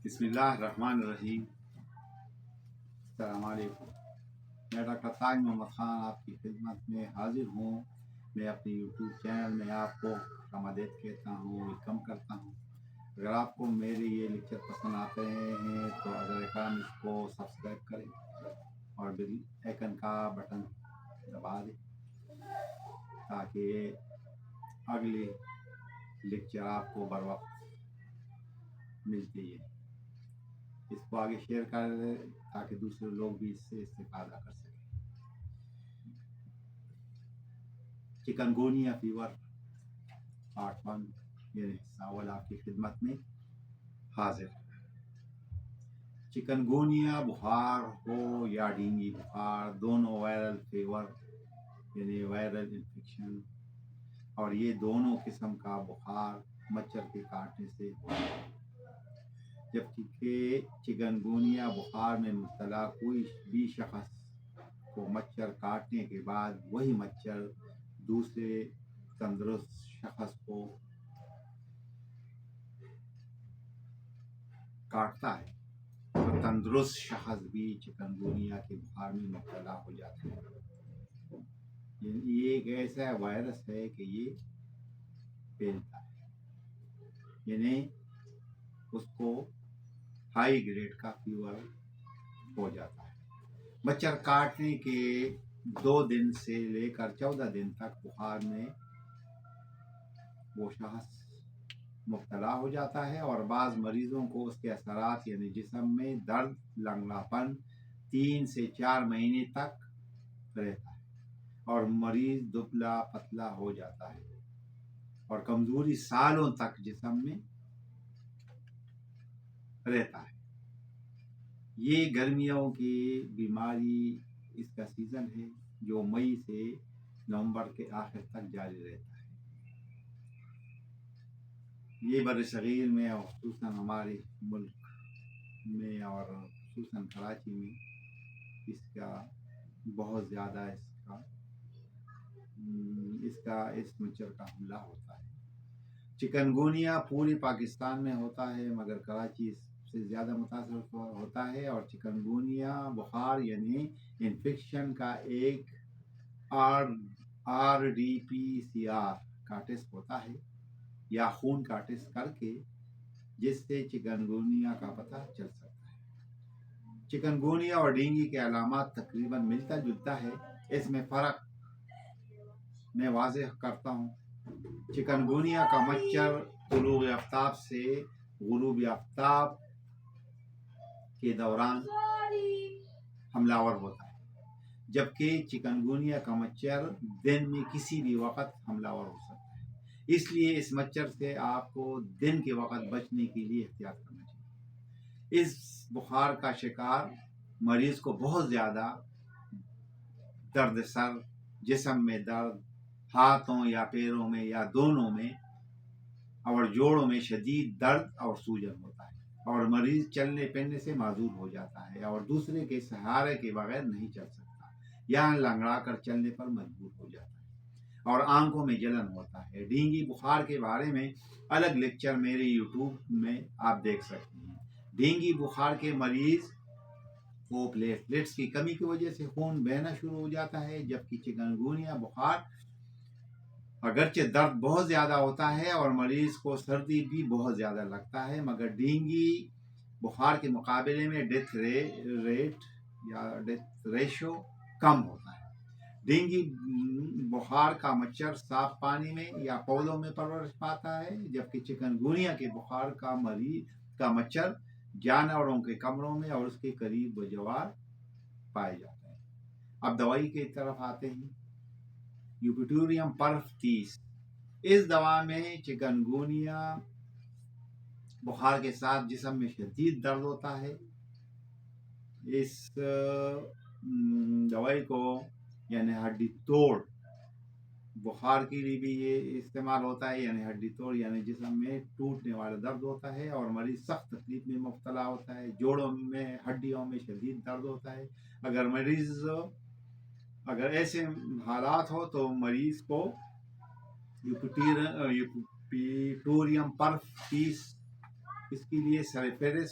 بسم اللہ الرحمن الرحیم۔ السلام علیکم۔ میں ڈاکٹر تاج محمد خان آپ کی خدمت میں حاضر ہوں۔ میں اپنے یوٹیوب چینل میں آپ کو خامدید کہتا ہوں، ویلکم کرتا ہوں۔ اگر آپ کو میرے یہ لیکچر پسند آتے ہیں تو اگر اس کو سبسکرائب کریں اور بیل آئیکن کا بٹن دبا دیں تاکہ اگلے لیکچر آپ کو بر وقت ملتے ہیں۔ اس کو آگے شیئر کر دیں تاکہ دوسرے لوگ بھی اس سے استفادہ کر سکیں۔ چکن گونیا فیور پارٹ 1 یعنی حصہ اول آپ کی خدمت میں حاضر۔ چکن گونیا بخار ہو یا ڈینگی بخار، دونوں وائرل فیور یعنی وائرل انفیکشن، اور یہ دونوں قسم کا بخار مچھر کے کاٹنے سے ہوتا ہے۔ جبکہ چکن گونیا بخار میں مبتلا کوئی بھی شخص کو مچھر کاٹنے کے بعد وہی مچھر دوسرے تندرست شخص کو کاٹتا ہے تو تندرست شخص بھی چکن گونیا کے بخار میں مبتلا ہو جاتا ہے۔ یہ ایک ایسا وائرس ہے کہ یہ پھیلتا ہے، یعنی اس کو ہائی گریڈ کا فیور ہو جاتا ہے۔ مچھر کاٹنے کے 2 دن سے لے کر 14 دن تک بخار میں وہ شخص مبتلا ہو جاتا ہے، اور بعض مریضوں کو اس کے اثرات یعنی جسم میں درد، لنگڑاپن 3 سے 4 مہینے تک رہتا ہے، اور مریض دبلا پتلا ہو جاتا ہے، اور کمزوری سالوں تک جسم میں رہتا ہے۔ یہ گرمیوں کی بیماری اس کا سیزن ہے جو مئی سے نومبر کے آخر تک جاری رہتا ہے۔ یہ بر صغیر میں اور خصوصاً ہمارے ملک میں اور خصوصاً کراچی میں اس کا بہت زیادہ اس مچھر کا حملہ ہوتا ہے۔ چکن گونیا پورے پاکستان میں ہوتا ہے، مگر کراچی سے زیادہ متاثر ہوتا ہے، اور چکن گونیا بخار یعنی انفیکشن کا ایک RT-PCR کا ٹیسٹ ہوتا ہے یا خون کا ٹیسٹ کر کے، جس سے چکن گونیا کا پتہ چل سکتا ہے۔ چکن گونیا اور ڈینگی کے علامات تقریباً ملتا جلتا ہے، اس میں فرق میں واضح کرتا ہوں۔ چکن گونیا کا مچھر طلوع آفتاب سے غروب آفتاب کے دوران حملہ آور ہوتا ہے، جبکہ چکن گونیا کا مچھر دن میں کسی بھی وقت حملہ آور ہو سکتا ہے۔ اس لیے اس مچھر سے آپ کو دن کے وقت بچنے کے لیے احتیاط کرنا چاہیے۔ اس بخار کا شکار مریض کو بہت زیادہ درد سر، جسم میں درد، ہاتھوں یا پیروں میں یا دونوں میں اور جوڑوں میں شدید درد اور سوجن ہوتا ہے، اور مریض چلنے پھرنے سے معذور ہو جاتا ہے اور دوسرے کے سہارے کے بغیر نہیں چل سکتا، یا لنگڑا کر چلنے پر مجبور ہو جاتا ہے، اور آنکھوں میں جلن ہوتا ہے۔ ڈینگی بخار کے بارے میں الگ لیکچر میرے یوٹیوب میں آپ دیکھ سکتے ہیں۔ ڈینگی بخار کے مریض کو پلیٹلیٹس کی کمی کی وجہ سے خون بہنا شروع ہو جاتا ہے، جبکہ چکن گونیا بخار اگرچہ درد بہت زیادہ ہوتا ہے اور مریض کو سردی بھی بہت زیادہ لگتا ہے، مگر ڈینگی بخار کے مقابلے میں ڈیتھ ریشو کم ہوتا ہے۔ ڈینگی بخار کا مچھر صاف پانی میں یا پودوں میں پرورش پاتا ہے، جبکہ چکن گونیا کے بخار کا مچھر جانوروں کے کمروں میں اور اس کے قریب بجوار پائے جاتے ہیں۔ اب دوائی کی طرف آتے ہیں۔ یوپیٹوریم پرف 30 اس دوا میں چکن گونیا بخار کے ساتھ جسم میں شدید درد ہوتا ہے۔ اس دوائی کو یعنی ہڈی توڑ بخار کے لیے بھی یہ استعمال ہوتا ہے، یعنی ہڈی توڑ یعنی جسم میں ٹوٹنے والا درد ہوتا ہے اور مریض سخت تکلیف میں مبتلا ہوتا ہے۔ جوڑوں میں ہڈیوں میں شدید درد ہوتا ہے۔ اگر ایسے حالات ہو تو مریض کو یوپیٹوریم پرف 30 اس کے لیے سلفیرس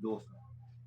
200।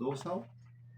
200